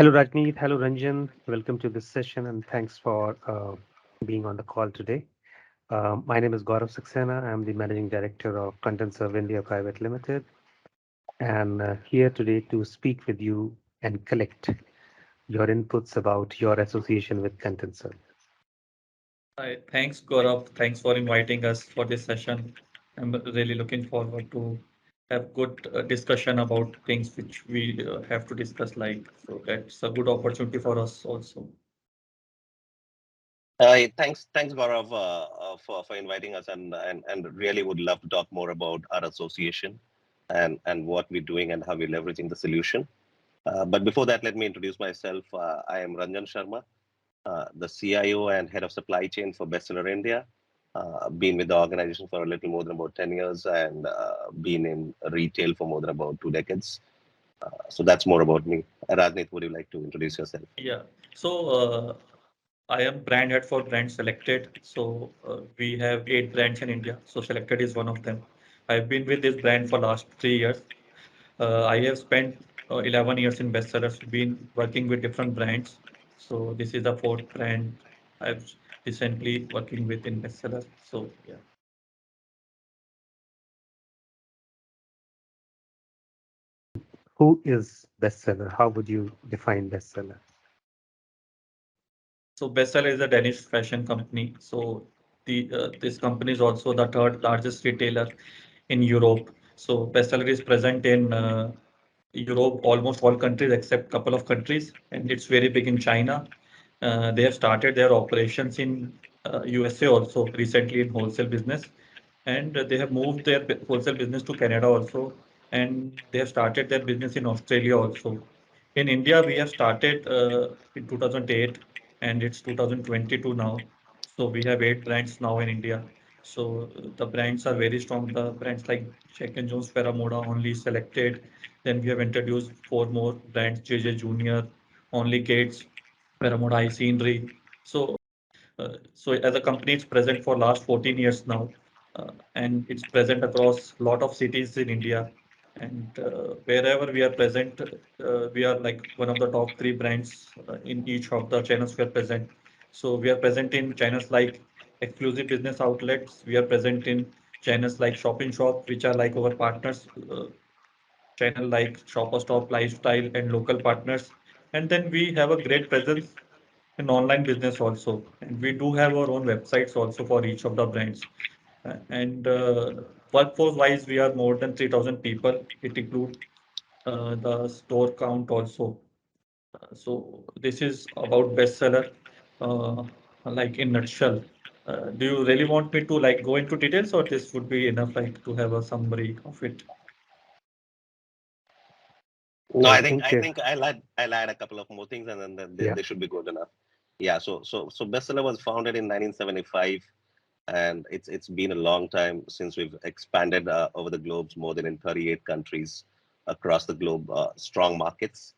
Hello, Rajneet. Hello, Ranjan. Welcome to this session and thanks for being on the call today. My name is Gaurav Saxena. I'm the Managing Director of Contentserv India Private Limited, and here today to speak with you and collect your inputs about your association with Contentserv. Hi, thanks, Gaurav. Thanks for inviting us for this session. I'm really looking forward to have good discussion about things which we have to discuss. So that's a good opportunity for us also. Thanks, Gaurav, for inviting us, and really would love to talk more about our association and what we're doing and how we're leveraging the solution. But before that, let me introduce myself. I am Ranjan Sharma, the CIO and Head of Supply Chain for Bestseller India. Been with the organization for a little more than about 10 years and been in retail for more than about 2 decades. So that's more about me. Rajneet, would you like to introduce yourself? Yeah. So I am brand head for Brand Selected. So we have 8 brands in India. So Selected is one of them. I've been with this brand for last 3 years. I have spent 11 years in bestsellers, been working with different brands. So this is the fourth brand I've recently working with in bestsellers. So yeah. Who is bestseller? How would you define bestseller? So bestseller is a Danish fashion company. So the this company is also the third largest retailer in Europe. So bestseller is present in Europe, almost all countries except couple of countries, and it's very big in China. They have started their operations in USA also recently in wholesale business, and they have moved their wholesale business to Canada also, and they have started their business in Australia also. In India, we have started in 2008, and it's 2022 now. So we have 8 brands now in India. So the brands are very strong. The brands like Jack and Jones, Paramoda, Only Selected. Then we have introduced 4 more brands: JJ Junior, Only Gates, Paramoda High Scenery. So as a company, it's present for last 14 years now, and it's present across a lot of cities in India. And wherever we are present, we are like one of the top 3 brands in each of the channels we are present. So we are present in channels like exclusive business outlets. We are present in channels like Shop in Shop, which are like our partners, channel like Shopper Stop, Lifestyle, and local partners. And then we have a great presence in online business also. And we do have our own websites also for each of the brands. And workforce wise, we are more than 3,000 people. It includes the store count also. So this is about bestseller, uh, like in nutshell. Do you really want me to like go into details, or this would be enough like to have a summary of it? No, I I think think, I think I'll add a couple of more things, and then yeah, they should be good enough. Yeah. So Bestseller was founded in 1975, and it's been a long time since we've expanded over the globes, more than in 38 countries across the globe. Strong markets.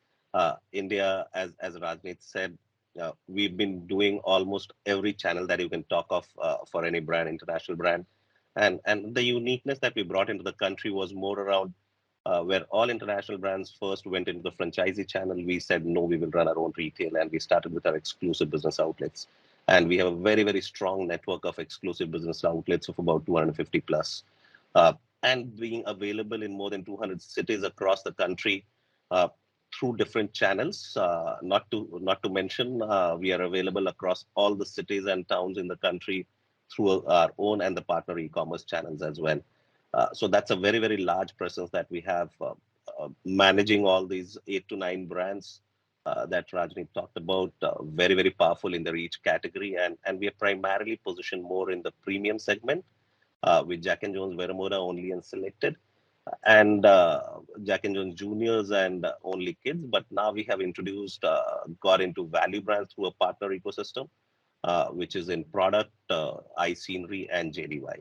India, as Rajneet said, we've been doing almost every channel that you can talk of for any brand, international brand, and the uniqueness that we brought into the country was more around where all international brands first went into the franchisee channel. We said, no, we will run our own retail. And we started with our exclusive business outlets. And we have a very, very strong network of exclusive business outlets of about 250 plus. And being available in more than 200 cities across the country uh, through different channels. Not to mention, we are available across all the cities and towns in the country through our own and the partner e-commerce channels as well. So that's a very, very large presence that we have managing all these 8 to 9 brands that Rajni talked about. Very, very powerful in their each category. And we are primarily positioned more in the premium segment with Jack and Jones, Veramoda, Only and Selected, and Jack and Jones Juniors and Only Kids. But now we have introduced, got into value brands through a partner ecosystem, which is in product, iScenery, and JDY.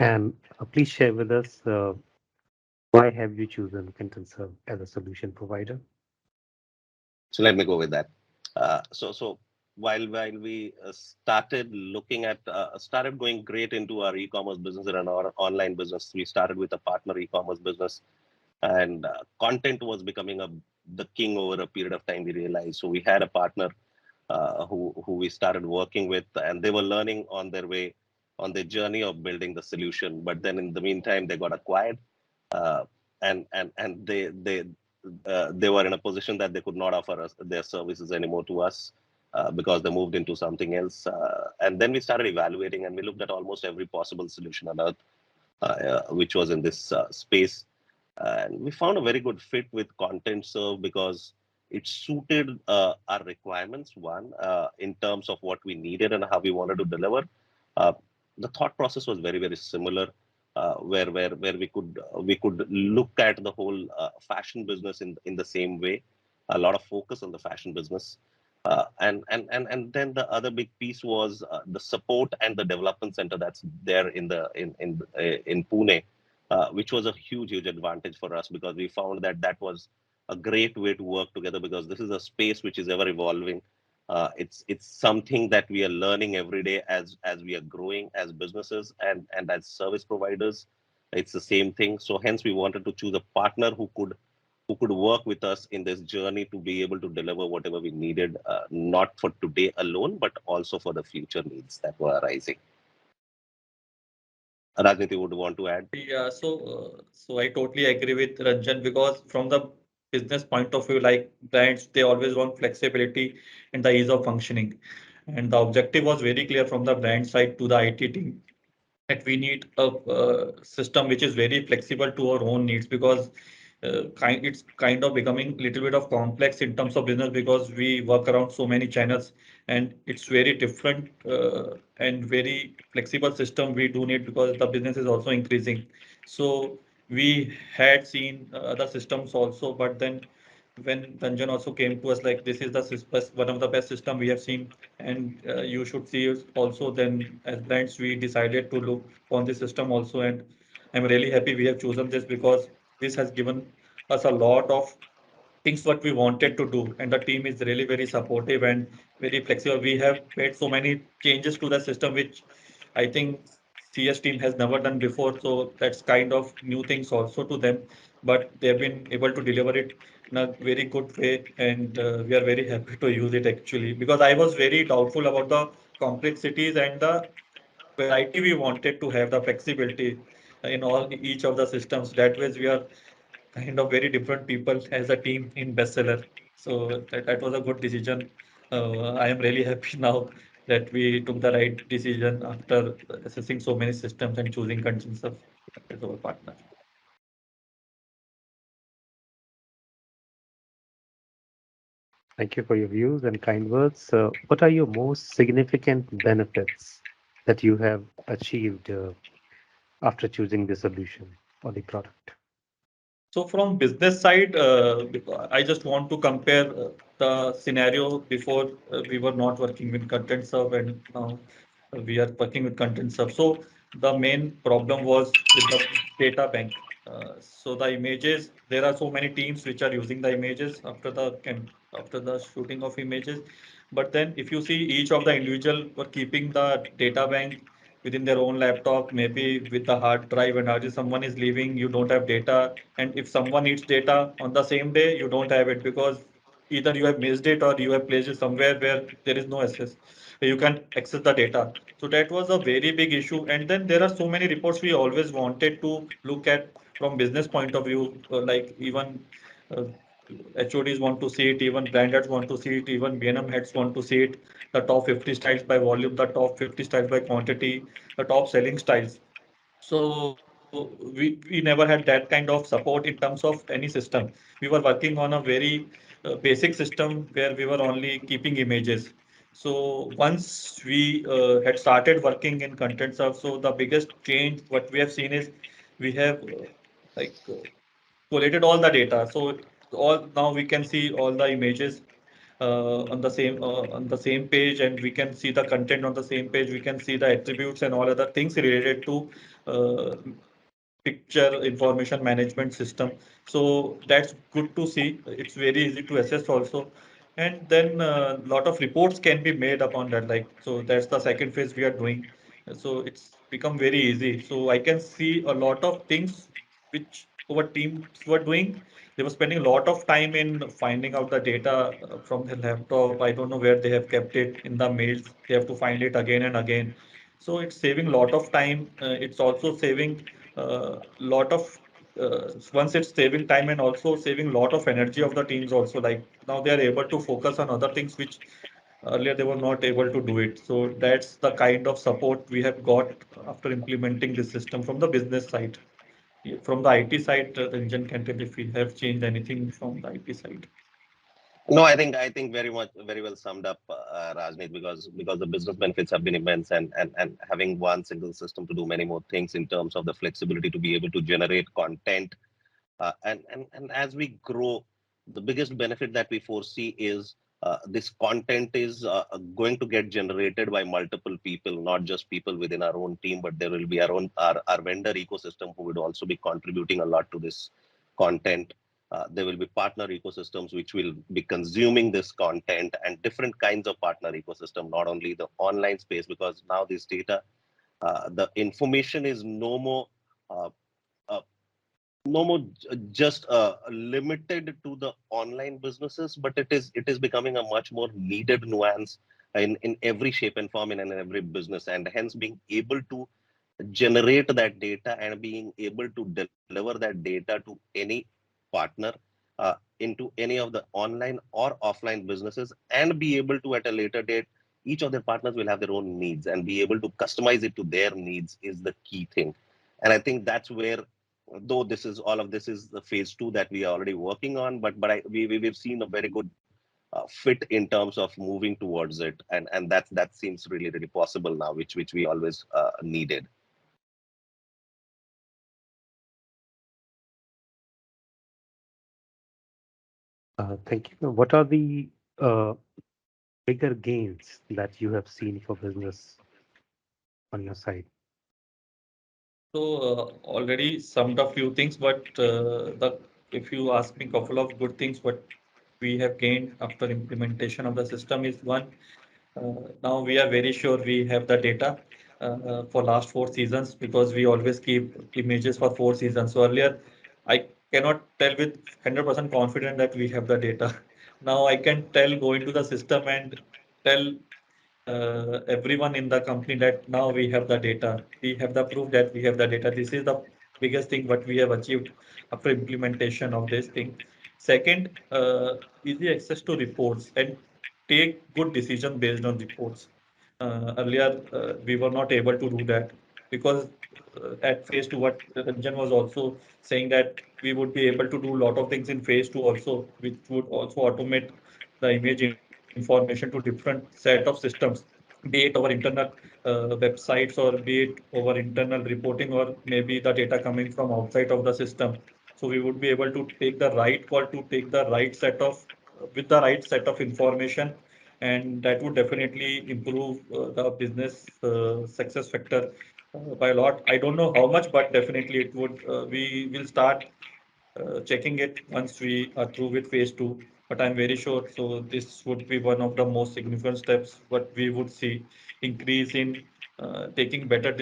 and please share with us why have you chosen Contentserv as a solution provider? So let me go with that. So while we started looking at started going great into our e-commerce business and our online business. We started with a partner e-commerce business, and content was becoming the king over a period of time. We realized, so we had a partner who we started working with, and they were learning on their way on their journey of building the solution. But then in the meantime, they got acquired, and they were in a position that they could not offer us their services anymore to us. Because they moved into something else. And then we started evaluating, and we looked at almost every possible solution on earth, which was in this space. And we found a very good fit with Contentserv because it suited our requirements, one, in terms of what we needed and how we wanted to deliver. The thought process was very, very similar, where we could look at the whole fashion business in the same way, a lot of focus on the fashion business. And then the other big piece was the support and the development center that's there in Pune, which was a huge advantage for us, because we found that was a great way to work together, because this is a space which is ever evolving. It's something that we are learning every day as we are growing as businesses and as service providers. It's the same thing. So hence we wanted to choose a partner who could work with us in this journey to be able to deliver whatever we needed, not for today alone, but also for the future needs that were arising. Rajniti, would want to add? Yeah, so I totally agree with Ranjan, because from the business point of view, like brands, they always want flexibility and the ease of functioning. And the objective was very clear from the brand side to the IT team, that we need a system which is very flexible to our own needs, because it's kind of becoming a little bit of complex in terms of business, because we work around so many channels, and it's very different and very flexible system we do need, because the business is also increasing. So we had seen other systems also, but then when Ranjan also came to us, like, this is one of the best system we have seen, and you should see it also. Then as brands, we decided to look on this system also, and I'm really happy we have chosen this, because this has given us a lot of things what we wanted to do, and the team is really very supportive and very flexible. We have made so many changes to the system, which I think CS team has never done before. So that's kind of new things also to them, but they've been able to deliver it in a very good way, and we are very happy to use it actually, because I was very doubtful about the complexities and the variety we wanted to have, the flexibility in each of the systems. That way we are kind of very different people as a team in Bestseller. So that was a good decision. I am really happy now that we took the right decision after assessing so many systems and choosing Contentserv as our partner. Thank you for your views and kind words. What are your most significant benefits that you have achieved after choosing the solution or the product? So from business side, I just want to compare the scenario before we were not working with Contentserv, and now we are working with Contentserv. So the main problem was with the data bank. So the images, there are so many teams which are using the images after the shooting of images. But then if you see, each of the individual were keeping the data bank within their own laptop, maybe with the hard drive, and as someone is leaving, you don't have data. And if someone needs data on the same day, you don't have it, because either you have missed it or you have placed it somewhere where there is no access. You can access the data. So that was a very big issue. And then there are so many reports we always wanted to look at from business point of view, like even uh, HODs want to see it, even brand heads want to see it, even B&M heads want to see it. The top 50 styles by volume, the top 50 styles by quantity, the top selling styles. So we never had that kind of support in terms of any system. We were working on a very basic system where we were only keeping images. So once we had started working in Contentserv, so the biggest change what we have seen is we have like collated all the data. So all now we can see all the images on the same page, and we can see the content on the same page. We can see the attributes and all other things related to uh, picture information management system. So that's good to see. It's very easy to assess also. and then a lot of reports can be made upon that. Like, so that's the second phase we are doing. So it's become very easy. So I can see a lot of things which our teams were doing. They were spending a lot of time in finding out the data from their laptop. I don't know where they have kept it in the mails. They have to find it again and again. So it's saving a lot of time. It's also saving a lot of once it's saving time and also saving a lot of energy of the teams also. Like now they are able to focus on other things which earlier they were not able to do it. So that's the kind of support we have got after implementing this system from the business side. From the IT side, Ranjan can tell if we have changed anything from the IT side. No, I think very well summed up, Rajneet, because the business benefits have been immense, and having one single system to do many more things in terms of the flexibility to be able to generate content, and as we grow, the biggest benefit that we foresee is this content is going to get generated by multiple people, not just people within our own team, but there will be our vendor ecosystem who would also be contributing a lot to this content. There will be partner ecosystems which will be consuming this content, and different kinds of partner ecosystem, not only the online space, because now this data, the information is uh, uh, no more just limited to the online businesses, but it is becoming a much more needed nuance in every shape and form in every business, and hence being able to generate that data and being able to deliver that data to any partner into any of the online or offline businesses, and be able to at a later date, each of their partners will have their own needs, and be able to customize it to their needs is the key thing. And I think that's where, though this is all of this is the phase two that we are already working on, we've seen a very good fit in terms of moving towards it, and that seems really possible now, which we always needed. Thank you. What are the bigger gains that you have seen for business on your side? So already summed up few things, but if you ask me couple of good things, what we have gained after implementation of the system is one. Now we are very sure we have the data for last 4 seasons, because we always keep images for 4 seasons. So earlier, I cannot tell with 100% confident that we have the data. Now I can tell, go into the system and tell everyone in the company that now we have the data. We have the proof that we have the data. This is the biggest thing what we have achieved after implementation of this thing. Second, easy access to reports and take good decision based on reports. Earlier, we were not able to do that because at phase two, what Ranjan was also saying, that we would be able to do a lot of things in phase two also, which would also automate the image information to different set of systems, be it our internal websites, or be it our internal reporting, or maybe the data coming from outside of the system. So we would be able to take the right call to take the right set of with the right set of information, and that would definitely improve the business success factor by a lot. I don't know how much, but definitely it would. We will start checking it once we are through with phase two. But I'm very sure. So this would be one of the most significant steps. What we would see increase in taking better,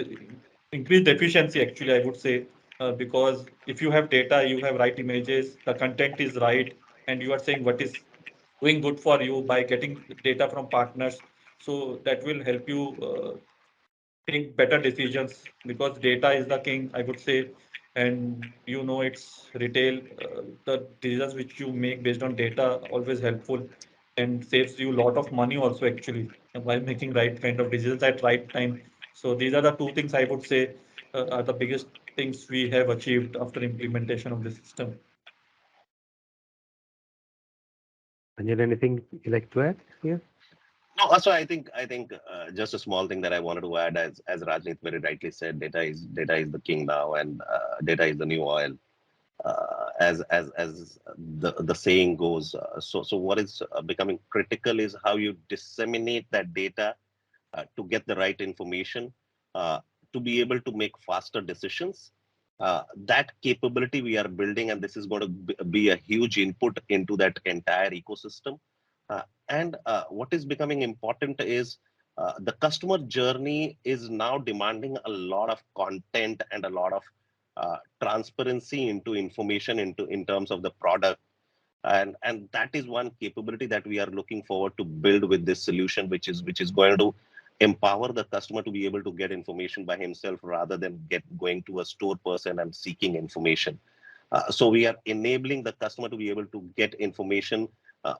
increased efficiency. Actually, I would say because if you have data, you have right images, the content is right, and you are saying what is doing good for you by getting data from partners. So that will help you take better decisions, because data is the king, I would say. And it's retail. The decisions which you make based on data always helpful and saves you a lot of money also actually by making right kind of decisions at right time. So these are the two things I would say are the biggest things we have achieved after implementation of the system. Anjan, anything you like to add here? No, also I think just a small thing that I wanted to add, as Rajneet very rightly said, data is the king now, and data is the new oil, as the saying goes. So what is becoming critical is how you disseminate that data to get the right information, uh, to be able to make faster decisions. That capability we are building, and this is going to be a huge input into that entire ecosystem. And what is becoming important is the customer journey is now demanding a lot of content and a lot of transparency into information in terms of the product. And that is one capability that we are looking forward to build with this solution, which is going to empower the customer to be able to get information by himself rather than going to a store person and seeking information. So we are enabling the customer to be able to get information,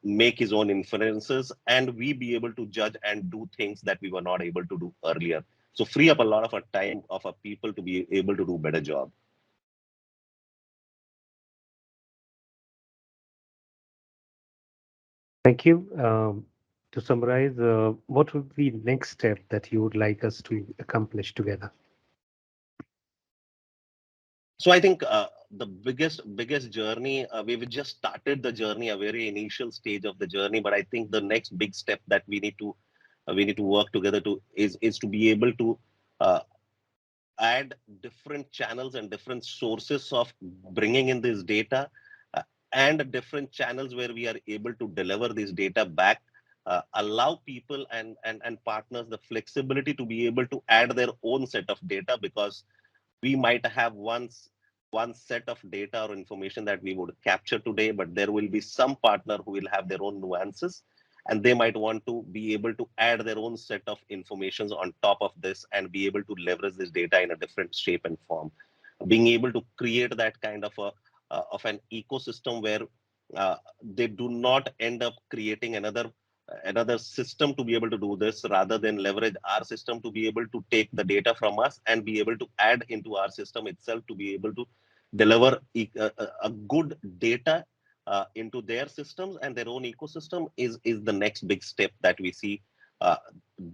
make his own inferences, and we be able to judge and do things that we were not able to do earlier. So free up a lot of our time of our people to be able to do better job. Thank you. To summarize, what would be the next step that you would like us to accomplish together? So I think the biggest journey, we've just started the journey, a very initial stage of the journey. But I think the next big step that we need to work together to is to be able to add different channels and different sources of bringing in this data, and different channels where we are able to deliver this data back, allow people and partners the flexibility to be able to add their own set of data, because we might have one set of data or information that we would capture today, but there will be some partner who will have their own nuances, and they might want to be able to add their own set of informations on top of this and be able to leverage this data in a different shape and form. Being able to create that kind of an ecosystem where they do not end up creating another system to be able to do this, rather than leverage our system to be able to take the data from us and be able to add into our system itself to be able to deliver a good data into their systems and their own ecosystem is the next big step that we see. Uh,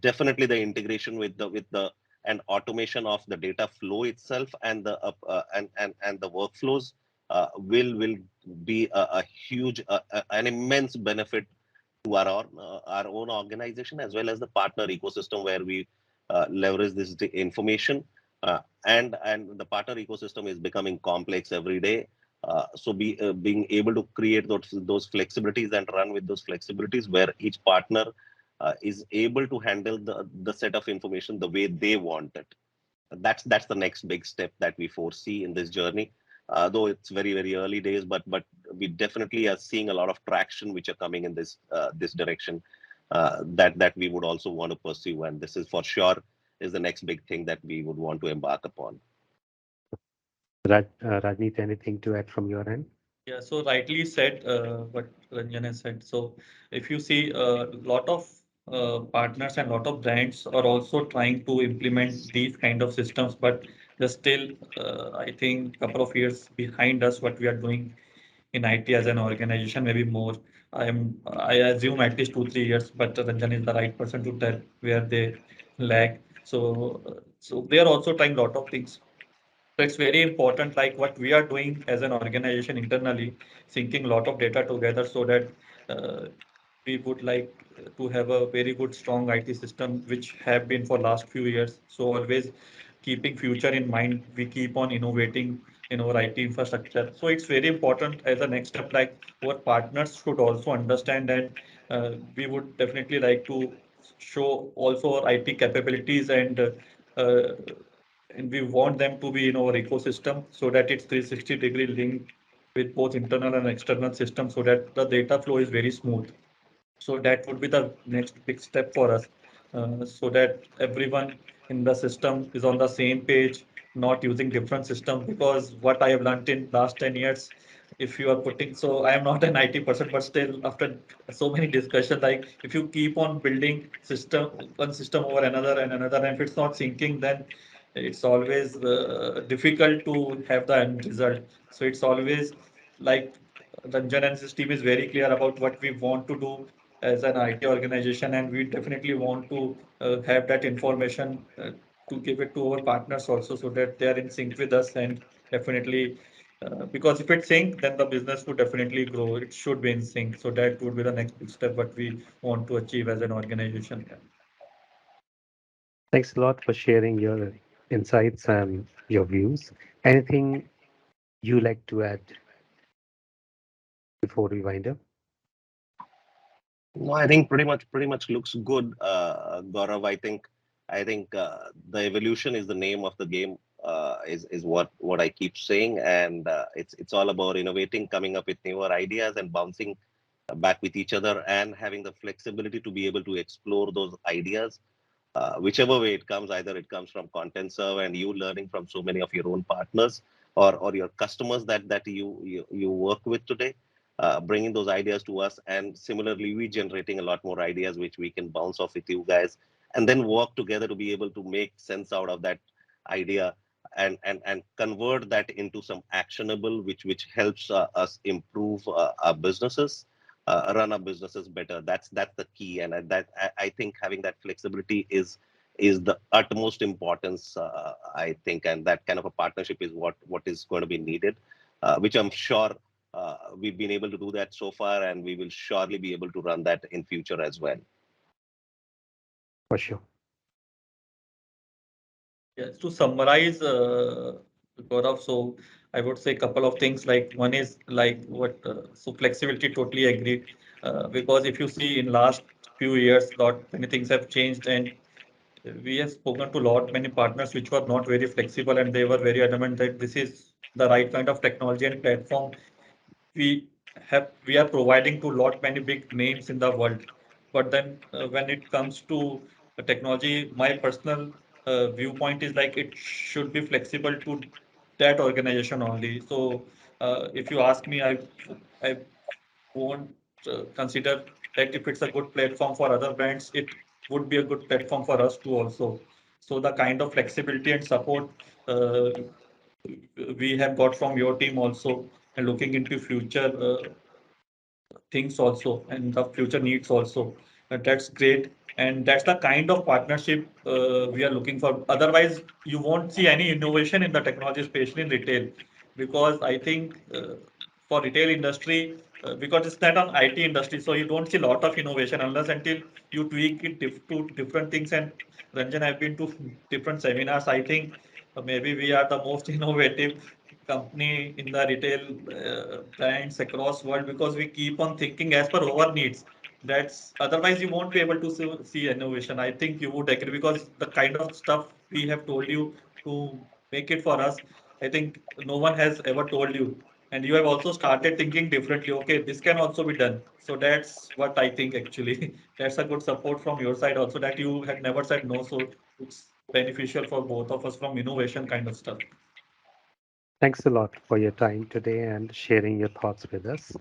Definitely the integration with the and automation of the data flow itself and the and the workflows will be a huge an immense benefit to our own organization, as well as the partner ecosystem where we leverage this information. And the partner ecosystem is becoming complex every day. So being able to create those flexibilities and run with those flexibilities where each partner is able to handle the set of information the way they want it. That's the next big step that we foresee in this journey. Though it's very early days, but we definitely are seeing a lot of traction which are coming in this direction, that we would also want to pursue, and this is for sure is the next big thing that we would want to embark upon. Rajneet, anything to add from your end? Yeah, so rightly said what Ranjan has said. So if you see a lot of partners and lot of brands are also trying to implement these kind of systems, but they're still, I think, couple of years behind us what we are doing in IT as an organization, maybe more. I assume at least 2 3 years, but Ranjan is the right person to tell where they lag. So they are also trying a lot of things. So it's very important, like what we are doing as an organization internally, syncing a lot of data together so that uh, we would like to have a very good, strong IT system, which have been for last few years. So always keeping future in mind, we keep on innovating in our IT infrastructure. So it's very important as a next step, like our partners should also understand that we would definitely like to show also our IT capabilities uh, and we want them to be in our ecosystem so that it's 360-degree linked with both internal and external systems so that the data flow is very smooth. So that would be the next big step for us, so that everyone in the system is on the same page, not using different systems. Because what I have learned in last 10 years, if you are putting, so I am not an IT person, but still after so many discussions, like if you keep on building one system over another and another, and if it's not syncing, then it's always difficult to have the end result. So it's always like Ranjan and his team is very clear about what we want to do as an IT organization, and we definitely want to have that information to give it to our partners also, so that they are in sync with us. And definitely, because if it's sync, then the business would definitely grow. It should be in sync. So that would be the next big step what we want to achieve as an organization. Thanks a lot for sharing your insights and your views. Anything you like to add before we wind up? No, I think pretty much looks good, Gaurav. I think the evolution is the name of the game. Is what I keep saying, and it's all about innovating, coming up with newer ideas, and bouncing back with each other, and having the flexibility to be able to explore those ideas, whichever way it comes. Either it comes from Contentserv and you learning from so many of your own partners, or your customers that you work with today. Bringing those ideas to us, and similarly we generating a lot more ideas which we can bounce off with you guys, and then work together to be able to make sense out of that idea, and convert that into some actionable, which helps us improve our businesses, run our businesses better. That's the key, and I think having that flexibility is the utmost importance, I think, and that kind of a partnership is what is going to be needed, which I'm sure we've been able to do that so far, and we will surely be able to run that in future as well. For sure. Yes, to summarize, Gaurav, so I would say a couple of things. Like one is like what, so flexibility, totally agreed. Because if you see in last few years, lot many things have changed, and we have spoken to lot many partners which were not very flexible, and they were very adamant that this is the right kind of technology and platform we are providing to lot many big names in the world. But then when it comes to technology, my personal viewpoint is like it should be flexible to that organization only. So if you ask me, I won't consider that if it's a good platform for other brands, it would be a good platform for us too also. So the kind of flexibility and support uh, we have got from your team also, and looking into future things also and the future needs also. That's great. And that's the kind of partnership we are looking for. Otherwise, you won't see any innovation in the technology, especially in retail, because I think for retail industry, because it's not an IT industry, so you don't see a lot of innovation unless until you tweak it to different things. And Ranjan, I've been to different seminars. I think maybe we are the most innovative company in the retail brands across world, because we keep on thinking as per our needs. That's otherwise you won't be able to see innovation. I think you would agree, because the kind of stuff we have told you to make it for us, I think no one has ever told you. And you have also started thinking differently. Okay, this can also be done. So that's what I think actually. That's a good support from your side also, that you had never said no. So it's beneficial for both of us from innovation kind of stuff. Thanks a lot for your time today and sharing your thoughts with us.